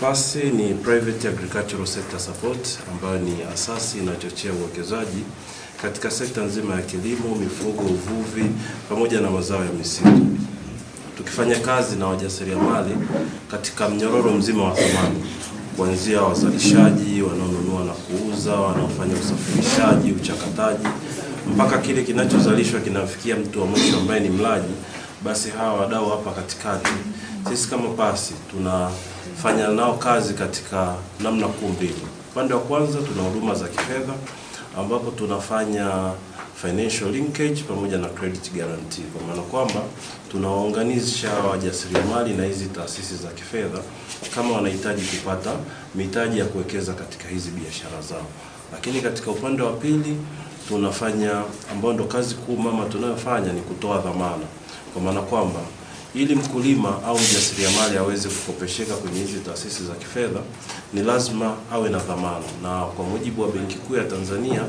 PASI ni Private Agricultural Sector Support, ambayo ni asasi inachochea uwekezaji katika sekta nzima ya kilimo, mifugo, uvuvi pamoja na mazao ya misitu. Tukifanya kazi na wajasiriamali katika mnyororo mzima wa thamani, kuanzia wazalishaji, wanaonunua na kuuza, wanaofanya usafirishaji, uchakataji, mpaka kile kinachozalishwa kinafikia mtu wa mwisho ambaye ni mlaji. Basi hawa wadau hapa katikati, sisi kama PASI tunafanya nao kazi katika namna kuu mbili. Upande wa kwanza tuna huduma za kifedha, ambapo tunafanya financial linkage pamoja na credit guarantee, kwa maana kwamba tunawaunganisha wajasiriamali na hizi taasisi za kifedha kama wanahitaji kupata mitaji ya kuwekeza katika hizi biashara zao. Lakini katika upande wa pili tunafanya, ambao ndo kazi kuu mama tunayofanya, ni kutoa dhamana, kwa maana kwamba ili mkulima au mjasiriamali aweze kukopesheka kwenye hizi taasisi za kifedha ni lazima awe na dhamana, na kwa mujibu wa Benki Kuu ya Tanzania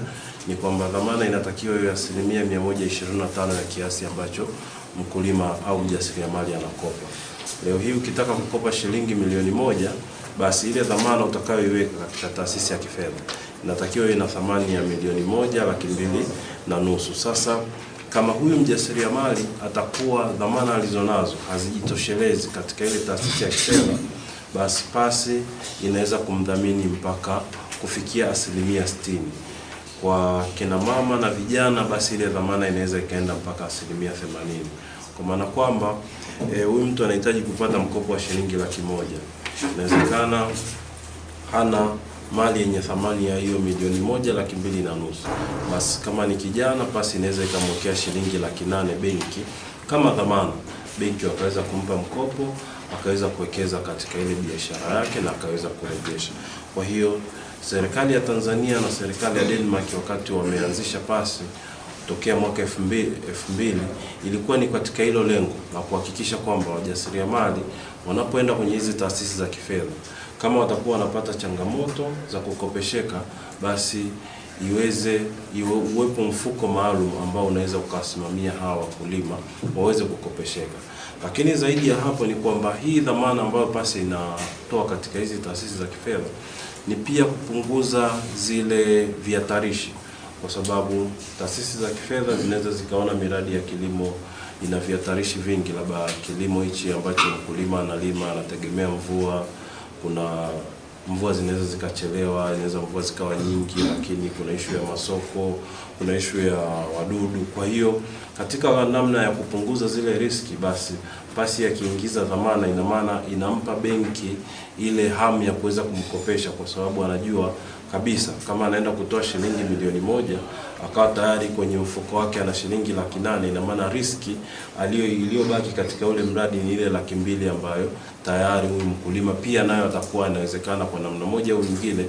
ni kwamba dhamana inatakiwa iwe 125% ya kiasi ambacho mkulima au mjasiriamali anakopa. Leo hii ukitaka kukopa shilingi milioni 1, basi ile dhamana utakayoiweka katika taasisi ya kifedha inatakiwa iwe na thamani ya milioni 1,250,000. Sasa kama huyu mjasiriamali atakuwa dhamana alizonazo hazijitoshelezi katika ile taasisi ya kifedha, basi PASI inaweza kumdhamini mpaka kufikia 60%. Kwa kina mama na vijana, basi ile dhamana inaweza ikaenda mpaka 80%, kwa maana kwamba huyu mtu anahitaji kupata mkopo wa shilingi 100,000. Inawezekana hana mali yenye thamani ya hiyo milioni 1,250,000. Basi kama ni kijana, PASI inaweza ikamwekea shilingi 800,000 benki kama dhamana. Benki wakaweza kumpa mkopo, akaweza kuwekeza katika ile biashara yake na akaweza kurejesha. Kwa hiyo serikali ya Tanzania na serikali ya Denmark wakati wameanzisha PASI tokea mwaka 2000 ilikuwa ni katika hilo lengo la kuhakikisha kwamba wajasiriamali wanapoenda kwenye hizi taasisi za kifedha, kama watakuwa wanapata changamoto za kukopesheka, basi uwepo mfuko maalum ambao unaweza ukasimamia hawa wakulima waweze kukopesheka. Lakini zaidi ya hapo ni kwamba hii dhamana ambayo PASI inatoa katika hizi taasisi za kifedha ni pia kupunguza zile vihatarishi, kwa sababu taasisi za kifedha zinaweza zikaona miradi ya kilimo ina vihatarishi vingi, labda kilimo hichi ambacho mkulima analima anategemea mvua, kuna mvua zinaweza zikachelewa, inaweza mvua zikawa nyingi, lakini kuna ishu ya masoko, kuna ishu ya wadudu. Kwa hiyo katika namna ya kupunguza zile riski, basi PASI yakiingiza dhamana, ina maana inampa benki ile hamu ya kuweza kumkopesha, kwa sababu anajua kabisa kama anaenda kutoa shilingi milioni 1 akawa tayari kwenye mfuko wake ana shilingi 800,000, ina maana riski iliyobaki katika ule mradi ni ile 200,000 ambayo tayari huyu mkulima pia nayo atakuwa inawezekana kwa namna moja au nyingine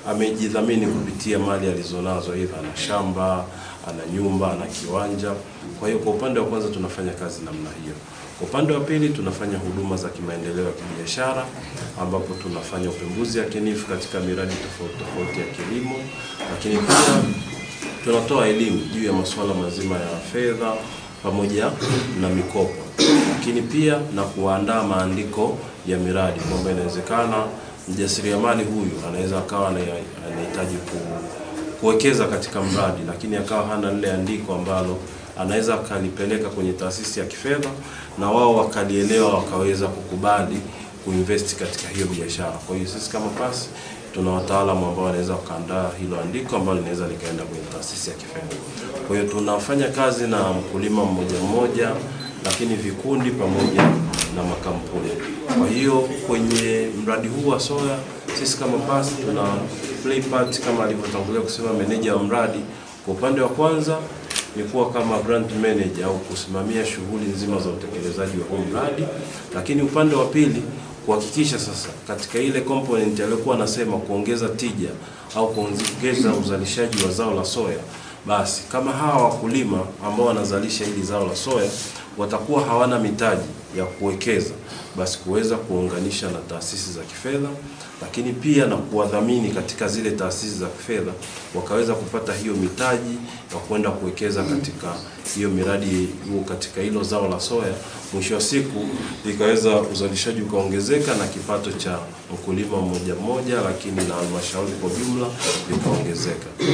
amejidhamini kupitia mali alizonazo, aidha ana shamba, ana nyumba, ana kiwanja. Kwa hiyo kwa upande wa kwanza tunafanya kazi namna hiyo. Kwa upande wa pili tunafanya huduma za kimaendeleo ya kibiashara, ambapo tunafanya upembuzi yakinifu katika miradi tofauti ya kilimo, lakini pia tunatoa elimu juu ya masuala mazima ya fedha pamoja na mikopo, lakini pia na kuandaa maandiko ya miradi, kwamba inawezekana mjasiriamali huyu anaweza akawa anahitaji kuwekeza katika mradi, lakini akawa hana lile andiko ambalo anaweza akalipeleka kwenye taasisi ya kifedha na wao wakalielewa, wakaweza kukubali kuinvest katika hiyo biashara. Kwa hiyo sisi kama PASI tuna wataalamu ambao wanaweza kuandaa hilo andiko ambalo linaweza likaenda kwenye taasisi ya kifedha. Kwa hiyo tunafanya kazi na mkulima mmoja, lakini vikundi pamoja na makampuni. Kwa hiyo kwenye mradi huu wa soya sisi kama PASI tuna play part kama alivyotangulia kusema meneja wa mradi. Kwa upande wa kwanza ni kuwa kama brand manager au kusimamia shughuli nzima za utekelezaji wa huu mradi, lakini upande wa pili kuhakikisha sasa katika ile component aliyokuwa anasema kuongeza tija au kuongeza uzalishaji wa zao la soya, basi kama hawa wakulima ambao wanazalisha hili zao la soya watakuwa hawana mitaji ya kuwekeza, basi kuweza kuunganisha na taasisi za kifedha, lakini pia na kuwadhamini katika zile taasisi za kifedha wakaweza kupata hiyo mitaji ya kwenda kuwekeza katika hiyo miradi hiyo, katika hilo zao la soya. Mwisho wa siku likaweza uzalishaji ukaongezeka na kipato cha mkulima mmoja mmoja, lakini na halmashauri kwa jumla likaongezeka.